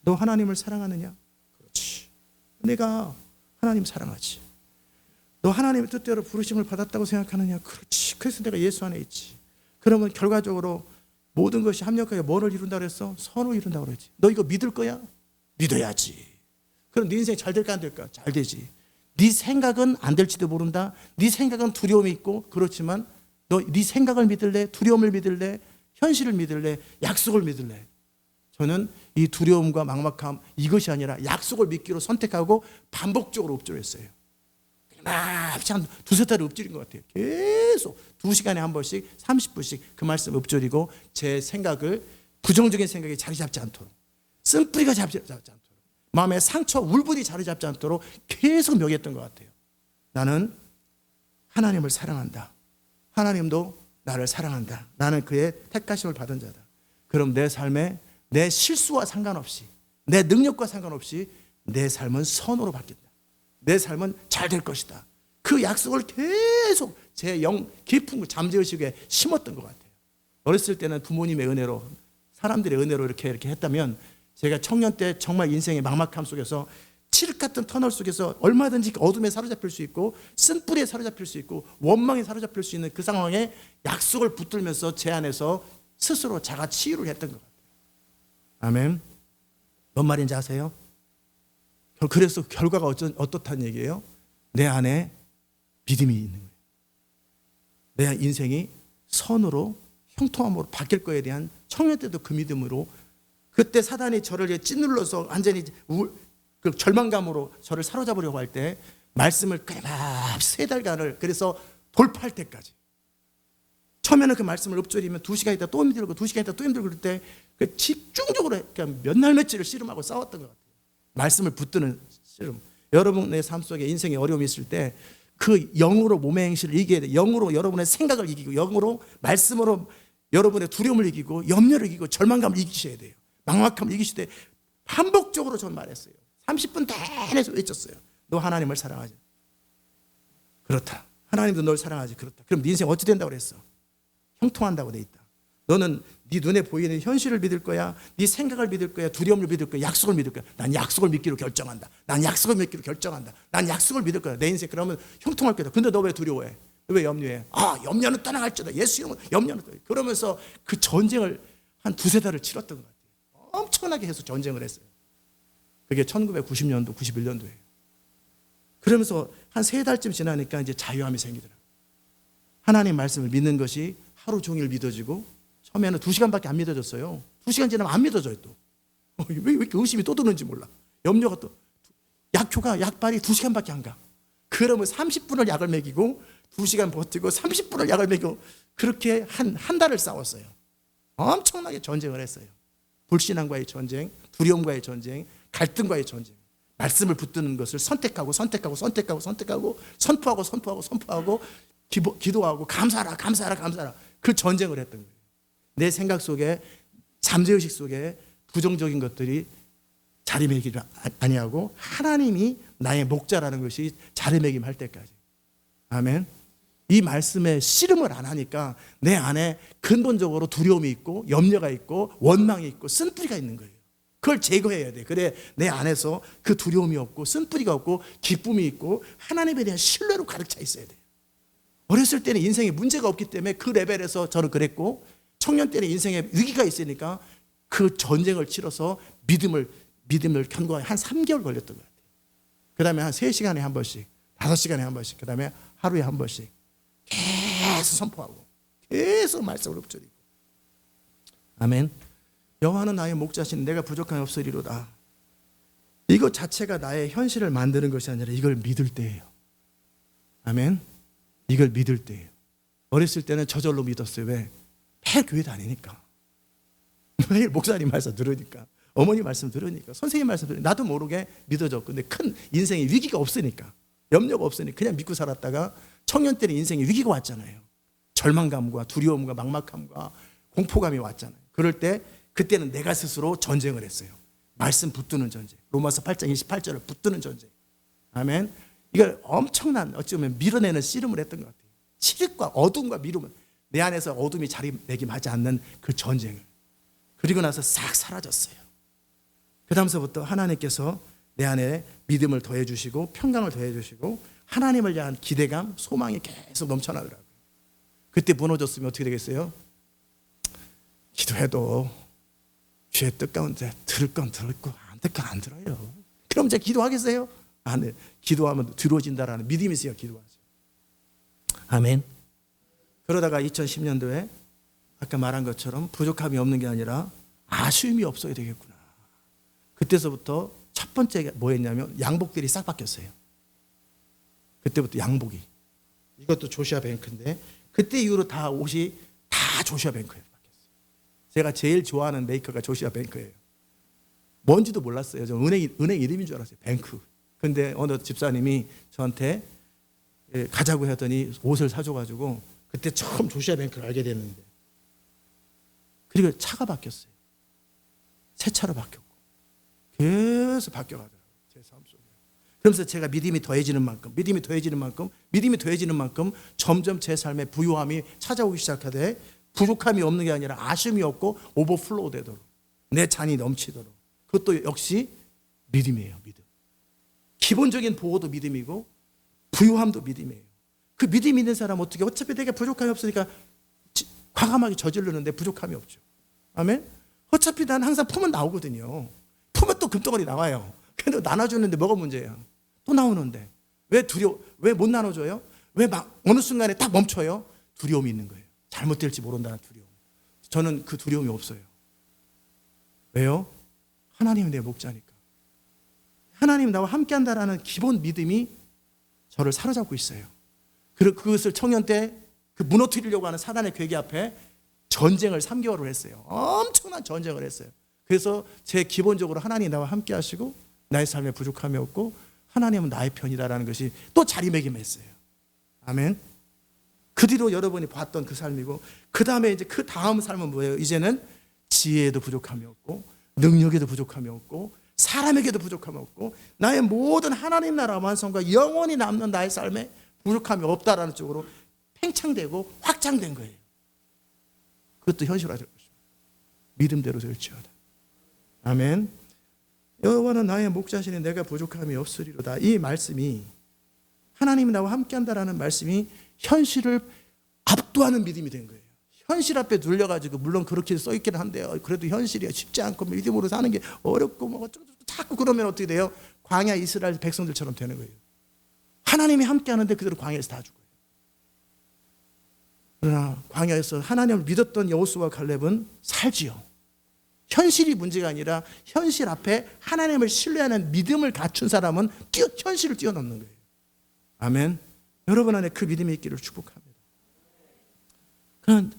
너 하나님을 사랑하느냐? 그렇지. 내가 하나님 사랑하지. 너 하나님의 뜻대로 부르심을 받았다고 생각하느냐? 그렇지. 그래서 내가 예수 안에 있지. 그러면 결과적으로 모든 것이 합력하여 뭐를 이룬다고 그랬어? 선을 이룬다고 그랬지. 너 이거 믿을 거야? 믿어야지. 그럼 네 인생 잘 될까 안 될까? 잘 되지. 네 생각은 안 될지도 모른다. 네 생각은 두려움이 있고, 그렇지만 너 네 생각을 믿을래? 두려움을 믿을래? 현실을 믿을래? 약속을 믿을래? 저는 이 두려움과 막막함 이것이 아니라 약속을 믿기로 선택하고 반복적으로 읊조렸어요. 한 두세 달을 읊조린 것 같아요. 계속 2시간에 한 번씩 30분씩 그 말씀 읊조리고 제 생각을, 부정적인 생각이 자리 잡지 않도록, 쓴뿌리가 자리 잡지 않도록, 마음의 상처, 울분이 자리 잡지 않도록 계속 명했던 것 같아요. 나는 하나님을 사랑한다. 하나님도 나를 사랑한다. 나는 그의 택하심을 받은 자다. 그럼 내 삶에 내 실수와 상관없이, 내 능력과 상관없이 내 삶은 선으로 바뀐다. 내 삶은 잘 될 것이다. 그 약속을 계속 제 영 깊은 잠재의식에 심었던 것 같아요. 어렸을 때는 부모님의 은혜로, 사람들의 은혜로 이렇게 했다면, 제가 청년 때 정말 인생의 막막함 속에서 칠흑 같은 터널 속에서 얼마든지 어둠에 사로잡힐 수 있고, 쓴뿌리에 사로잡힐 수 있고, 원망에 사로잡힐 수 있는 그 상황에 약속을 붙들면서 제 안에서 스스로 자가 치유를 했던 것 같아요. 아멘. 뭔 말인지 아세요? 그래서 결과가 어떻다는 얘기예요? 내 안에 믿음이 있는 거예요. 내 인생이 선으로, 형통함으로 바뀔 거에 대한, 청년 때도 그 믿음으로, 그때 사단이 저를 찌눌러서 완전히 그 절망감으로 저를 사로잡으려고 할 때 말씀을 끊임없이 3달간을, 그래서 돌파할 때까지, 처음에는 그 말씀을 읊조리면 2시간 있다 또 힘들고 2시간 있다 또 힘들고, 그럴 때 그 집중적으로 몇 날 며칠을 씨름하고 싸웠던 것 같아요. 말씀을 붙드는 씨름. 여러분의 삶 속에 인생에 어려움이 있을 때 그 영으로 몸의 행실을 이겨야 돼. 영으로 여러분의 생각을 이기고, 영으로, 말씀으로 여러분의 두려움을 이기고, 염려를 이기고, 절망감을 이기셔야 돼요. 막막함을 이기실 때 반복적으로 저는 말했어요. 30분 내내 외쳤어요. 너 하나님을 사랑하지. 그렇다. 하나님도 널 사랑하지. 그렇다. 그럼 네 인생 어찌 된다고 그랬어? 형통한다고 돼 있다. 너는 네 눈에 보이는 현실을 믿을 거야? 네 생각을 믿을 거야? 두려움을 믿을 거야? 약속을 믿을 거야? 난 약속을 믿기로 결정한다. 난 약속을 믿기로 결정한다. 난 약속을 믿을 거야. 내 인생 그러면 형통할 거다. 근데 너 왜 두려워해? 왜 염려해? 염려는 떠나갈지다. 예수 이름으로 염려는 떠나. 그러면서 그 전쟁을 한 2-3달을 치렀던 것 같아요. 엄청나게 해서 전쟁을 했어요. 그게 1990년도, 91년도예요. 그러면서 한 3달쯤 지나니까 이제 자유함이 생기더라고요. 하나님 말씀을 믿는 것이 하루 종일 믿어지고, 처음에는 2시간밖에 안 믿어졌어요. 2시간 지나면 안 믿어져요 또. 왜 이렇게 의심이 또 드는지 몰라. 염려가 또, 약발이 2시간밖에 안 가. 그러면 30분을 약을 먹이고 2시간 버티고 30분을 약을 먹이고, 그렇게 한 달을 싸웠어요. 엄청나게 전쟁을 했어요. 불신앙과의 전쟁, 두려움과의 전쟁, 갈등과의 전쟁. 말씀을 붙드는 것을 선택하고 선포하고 기도하고 감사하라 그 전쟁을 했던 거예요. 내 생각 속에, 잠재의식 속에 부정적인 것들이 자리매김을 아니하고 하나님이 나의 목자라는 것이 자리매김할 때까지. 아멘. 이 말씀에 씨름을 안 하니까 내 안에 근본적으로 두려움이 있고, 염려가 있고, 원망이 있고, 쓴뿌리가 있는 거예요. 그걸 제거해야 돼. 그래 내 안에서 그 두려움이 없고, 쓴뿌리가 없고, 기쁨이 있고, 하나님에 대한 신뢰로 가득 차 있어야 돼요. 어렸을 때는 인생에 문제가 없기 때문에 그 레벨에서 저는 그랬고, 청년 때는 인생에 위기가 있으니까 그 전쟁을 치러서 믿음을 견고하게 한 3개월 걸렸던 것 같아요. 그 다음에 한 3시간에 한 번씩 5시간에 한 번씩, 그 다음에 하루에 한 번씩 계속 선포하고 계속 말씀을 읊조리고. 아멘. 여호와는 나의 목자시니 내가 부족함이 없으리로다. 이것 자체가 나의 현실을 만드는 것이 아니라 이걸 믿을 때예요. 아멘. 이걸 믿을 때예요. 어렸을 때는 저절로 믿었어요. 왜? 매일 교회 다니니까, 매일 목사님 말씀 들으니까, 어머니 말씀 들으니까, 선생님 말씀 들으니까 나도 모르게 믿어졌고, 근데 큰 인생에 위기가 없으니까, 염려가 없으니까 그냥 믿고 살았다가 청년 때는 인생에 위기가 왔잖아요. 절망감과 두려움과 막막함과 공포감이 왔잖아요. 그럴 때 그때는 내가 스스로 전쟁을 했어요. 말씀 붙드는 전쟁. 로마서 8장 28절을 붙드는 전쟁. 아멘. 이걸 엄청난, 어찌 보면 밀어내는 씨름을 했던 것 같아요. 칠흑과 어둠과 미루면 내 안에서 어둠이 자리매김하지 않는 그 전쟁을. 그리고 나서 싹 사라졌어요. 그 다음서부터 하나님께서 내 안에 믿음을 더해 주시고 평강을 더해 주시고 하나님을 향한 기대감, 소망이 계속 넘쳐나더라고요. 그때 무너졌으면 어떻게 되겠어요? 기도해도 귀의 뜻 가운데 들을 건 들었고 안 들 건 안 들어요. 그럼 이제 기도하겠어요? 안 해. 기도하면 들어진다라는 믿음이 있어야 기도하죠. 아멘. 그러다가 2010년도에 아까 말한 것처럼 부족함이 없는 게 아니라 아쉬움이 없어야 되겠구나. 그때서부터 첫 번째 뭐였냐면 양복들이 싹 바뀌었어요. 그때부터 양복이. 이것도 조시아 뱅크인데 그때 이후로 다 옷이 다 조시아 뱅크예요. 바뀌었어요. 제가 제일 좋아하는 메이커가 조시아 뱅크예요. 뭔지도 몰랐어요. 저 은행 이름인 줄 알았어요. 뱅크. 근데 어느 집사님이 저한테 가자고 하더니 옷을 사줘가지고 그때 처음 조시아 뱅크를 알게 됐는데, 그리고 차가 바뀌었어요. 새 차로 바뀌었고 계속 바뀌어가더라고요. 제 삶 속에. 그러면서 제가 믿음이 더해지는 만큼 점점 제 삶에 부유함이 찾아오기 시작하되 부족함이 없는 게 아니라 아쉬움이 없고 오버플로우 되도록 내 잔이 넘치도록. 그것도 역시 믿음이에요. 믿음. 기본적인 보호도 믿음이고 부유함도 믿음이에요. 그 믿음 있는 사람은 어떻게, 어차피 내가 부족함이 없으니까 과감하게 저지르는데 부족함이 없죠. 아멘. 어차피 난 항상 품은 나오거든요. 품은 또 금덩어리 나와요. 근데 나눠주는데 뭐가 문제예요? 또 나오는데 왜 못 나눠줘요? 왜 어느 순간에 딱 멈춰요? 두려움이 있는 거예요. 잘못될지 모른다는 두려움. 저는 그 두려움이 없어요. 왜요? 하나님이 내 목자니까. 하나님 나와 함께 한다라는 기본 믿음이 저를 사로잡고 있어요. 그리고 그것을 청년 때 그 무너뜨리려고 하는 사단의 괴계 앞에 전쟁을 3개월을 했어요. 엄청난 전쟁을 했어요. 그래서 제 기본적으로 하나님이 나와 함께 하시고 나의 삶에 부족함이 없고 하나님은 나의 편이다라는 것이 또 자리매김했어요. 아멘. 그 뒤로 여러분이 봤던 그 삶이고, 그 다음에 이제 그 다음 삶은 뭐예요? 이제는 지혜에도 부족함이 없고 능력에도 부족함이 없고 사람에게도 부족함이 없고 나의 모든 하나님 나라 완성과 영원히 남는 나의 삶에 부족함이 없다라는 쪽으로 팽창되고 확장된 거예요. 그것도 현실화될 것입니다. 믿음대로 될지어다. 아멘. 여호와는 나의 목자시니 내가 부족함이 없으리로다. 이 말씀이, 하나님이 나와 함께한다라는 말씀이 현실을 압도하는 믿음이 된 거예요. 현실 앞에 눌려가지고, 물론 그렇게 써있기는 한데요, 그래도 현실이 쉽지 않고 믿음으로 사는 게 어렵고 뭐 어쩌고 자꾸 그러면 어떻게 돼요? 광야 이스라엘 백성들처럼 되는 거예요. 하나님이 함께하는데 그대로 광야에서 다 죽어요. 그러나 광야에서 하나님을 믿었던 여호수아와 갈렙은 살지요. 현실이 문제가 아니라 현실 앞에 하나님을 신뢰하는 믿음을 갖춘 사람은 현실을 뛰어넘는 거예요. 아멘. 여러분 안에 그 믿음이 있기를 축복합니다. 그런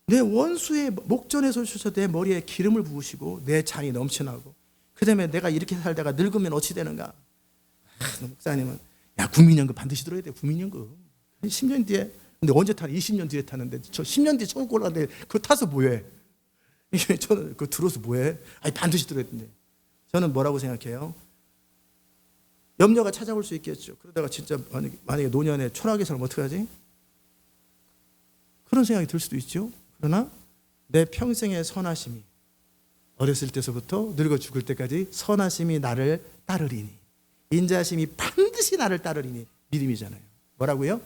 내 원수의 목전에 서셔서 내 머리에 기름을 부으시고 내 잔이 넘쳐나고, 그 다음에 내가 이렇게 살다가 늙으면 어찌 되는가? 목사님은 야, 국민연금 반드시 들어야 돼. 국민연금 10년 뒤에. 근데 언제 타는? 20년 뒤에 타는데 저 10년 뒤에 천국 올라가는데 그거 타서 뭐해? 이게 저는 그거 들어서 뭐해? 아니 반드시 들어야 된대. 저는 뭐라고 생각해요? 염려가 찾아올 수 있겠죠. 그러다가 진짜 만약에 노년에 초라하게 살면 어떡하지? 그런 생각이 들 수도 있죠. 그러나 내 평생의 선하심이, 어렸을 때서부터 늙어 죽을 때까지 선하심이 나를 따르리니, 인자심이 반드시 나를 따르리니, 믿음이잖아요. 뭐라고요?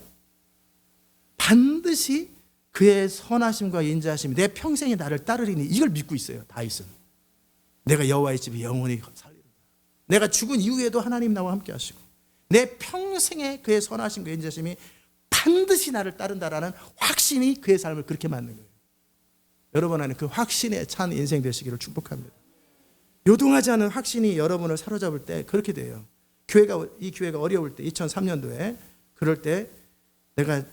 반드시 그의 선하심과 인자심이 내 평생에 나를 따르리니, 이걸 믿고 있어요. 다윗은. 내가 여호와의 집에 영원히 살리리라. 내가 죽은 이후에도 하나님 나와 함께 하시고, 내 평생에 그의 선하신 그 인자심이 반드시 나를 따른다라는 확신이 그의 삶을 그렇게 만든 거예요. 여러분 안에 그 확신에 찬 인생 되시기를 축복합니다. 요동하지 않은 확신이 여러분을 사로잡을 때 그렇게 돼요. 이 교회가 어려울 때 2003년도에 그럴 때 내가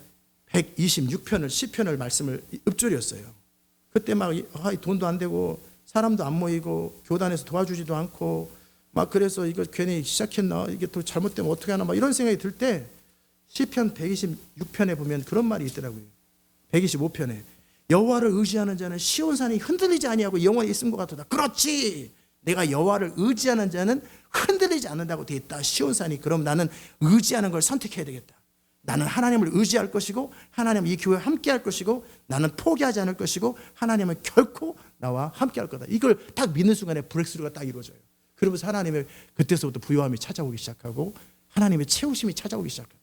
126편을 시편을 말씀을 읊조렸어요. 그때 막 돈도 안 되고 사람도 안 모이고 교단에서 도와주지도 않고 막 그래서 이거 괜히 시작했나, 이게 또 잘못되면 어떻게 하나 막 이런 생각이 들 때 시편 126편에 보면 그런 말이 있더라고요. 125편에 여호와를 의지하는 자는 시온산이 흔들리지 아니하고 영원히 있은 것 같다. 그렇지, 내가 여호와를 의지하는 자는 흔들리지 않는다고 돼 있다. 시온산이. 그럼 나는 의지하는 걸 선택해야 되겠다. 나는 하나님을 의지할 것이고 하나님은 이 교회와 함께 할 것이고 나는 포기하지 않을 것이고 하나님은 결코 나와 함께 할 거다. 이걸 딱 믿는 순간에 브렉스루가 딱 이루어져요. 그러면서 하나님의 그때서부터 부요함이 찾아오기 시작하고 하나님의 채우심이 찾아오기 시작합니다.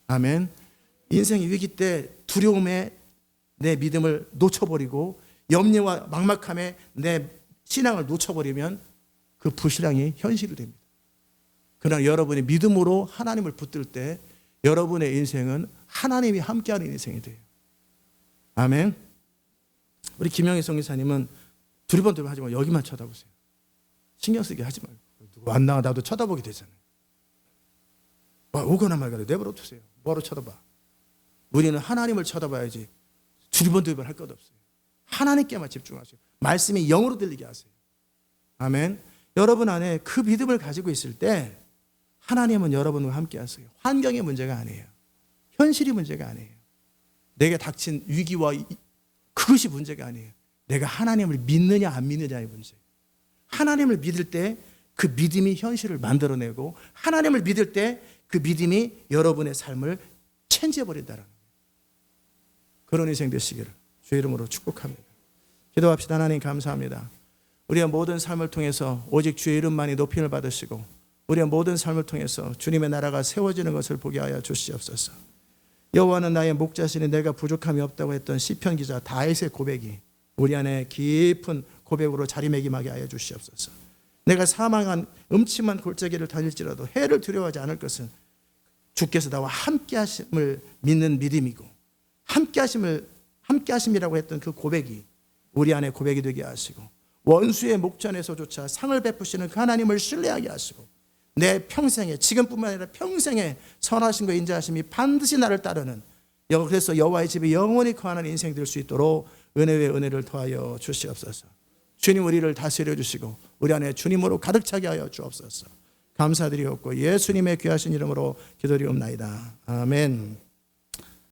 아멘. 인생의 위기 때 두려움에 내 믿음을 놓쳐버리고 염려와 막막함에 내 신앙을 놓쳐버리면 그 불신앙이 현실이 됩니다. 그러나 여러분이 믿음으로 하나님을 붙들 때 여러분의 인생은 하나님이 함께하는 인생이 돼요. 아멘. 우리 김영희 성기사님은 두리번두리번 하지 말고 여기만 쳐다보세요. 신경 쓰게 하지 말고. 누구 안 나와 나도 쳐다보게 되잖아요. 오거나 말거나 내버려 두세요. 뭐하러 쳐다봐. 우리는 하나님을 쳐다봐야지 두리번두리번 할 것 없어요. 하나님께만 집중하세요. 말씀이 영으로 들리게 하세요. 아멘. 여러분 안에 그 믿음을 가지고 있을 때 하나님은 여러분과 함께 하세요. 환경의 문제가 아니에요. 현실이 문제가 아니에요. 내게 닥친 위기와 그것이 문제가 아니에요. 내가 하나님을 믿느냐 안 믿느냐의 문제예요. 하나님을 믿을 때 그 믿음이 현실을 만들어내고 하나님을 믿을 때 그 믿음이 여러분의 삶을 체인지해버린다는 거예요. 그런 인생 되시기를 주의 이름으로 축복합니다. 기도합시다. 하나님 감사합니다. 우리의 모든 삶을 통해서 오직 주의 이름만이 높임을 받으시고 우리의 모든 삶을 통해서 주님의 나라가 세워지는 것을 보게 하여 주시옵소서. 여호와는 나의 목자시니 내가 부족함이 없다고 했던 시편 기자 다윗의 고백이 우리 안에 깊은 고백으로 자리매김하게 하여 주시옵소서. 내가 사망한 음침한 골짜기를 다닐지라도 해를 두려워하지 않을 것은 주께서 나와 함께 하심을 믿는 믿음이고 함께 하심이라고 했던 그 고백이 우리 안에 고백이 되게 하시고 원수의 목전에서조차 상을 베푸시는 그 하나님을 신뢰하게 하시고 내 평생에 지금뿐만 아니라 평생에 선하신 거 인자하심이 반드시 나를 따르는 그래서 여호와의 집에 영원히 거하는 인생 될 수 있도록 은혜 위에 은혜를 더하여 주시옵소서. 주님 우리를 다스려 주시고 우리 안에 주님으로 가득 차게 하여 주옵소서. 감사드리옵고 예수님의 귀하신 이름으로 기도드리옵나이다. 아멘.